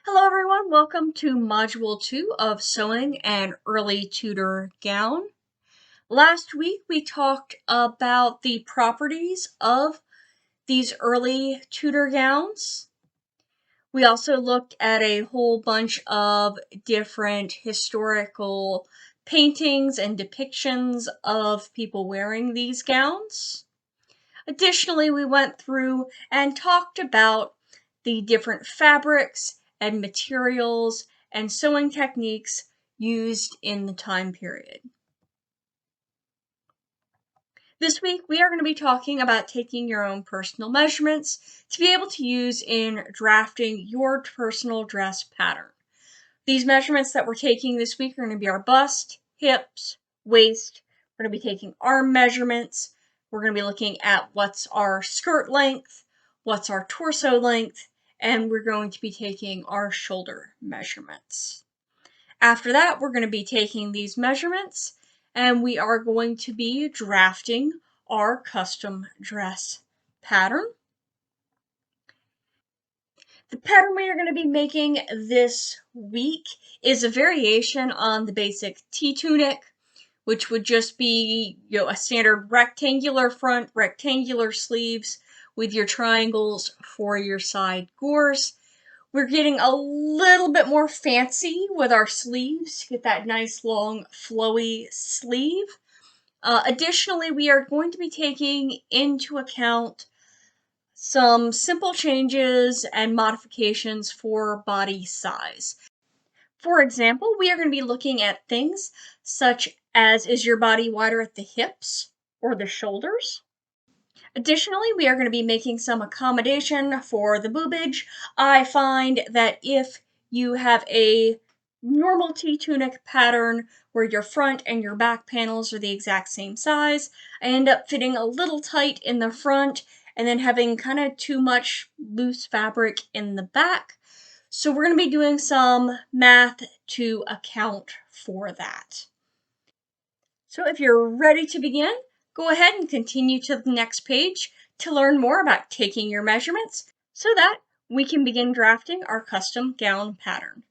Hello everyone, welcome to Module 2 of Sewing an Early Tudor Gown. Last week we talked about the properties of these early Tudor gowns. We also looked at a whole bunch of different historical paintings and depictions of people wearing these gowns. Additionally, we went through and talked about the different fabrics and materials and sewing techniques used in the time period. This week, we are going to be talking about taking your own personal measurements to be able to use in drafting your personal dress pattern. These measurements that we're taking this week are going to be our bust, hips, waist. We're going to be taking arm measurements. We're going to be looking at what's our skirt length, what's our torso length, and we're going to be taking our shoulder measurements. After that, we're going to be taking these measurements and we are going to be drafting our custom dress pattern. The pattern we are going to be making this week is a variation on the basic T-tunic, which would just be, a standard rectangular front, rectangular sleeves with your triangles for your side gores. We're getting a little bit more fancy with our sleeves to get that nice long flowy sleeve. Additionally, we are going to be taking into account some simple changes and modifications for body size. For example, we are going to be looking at things such as, is your body wider at the hips or the shoulders? Additionally, we are going to be making some accommodation for the boobage. I find that if you have a normal T-tunic pattern where your front and your back panels are the exact same size, I end up fitting a little tight in the front and then having kind of too much loose fabric in the back. So we're going to be doing some math to account for that. So if you're ready to begin, go ahead and continue to the next page to learn more about taking your measurements so that we can begin drafting our custom gown pattern.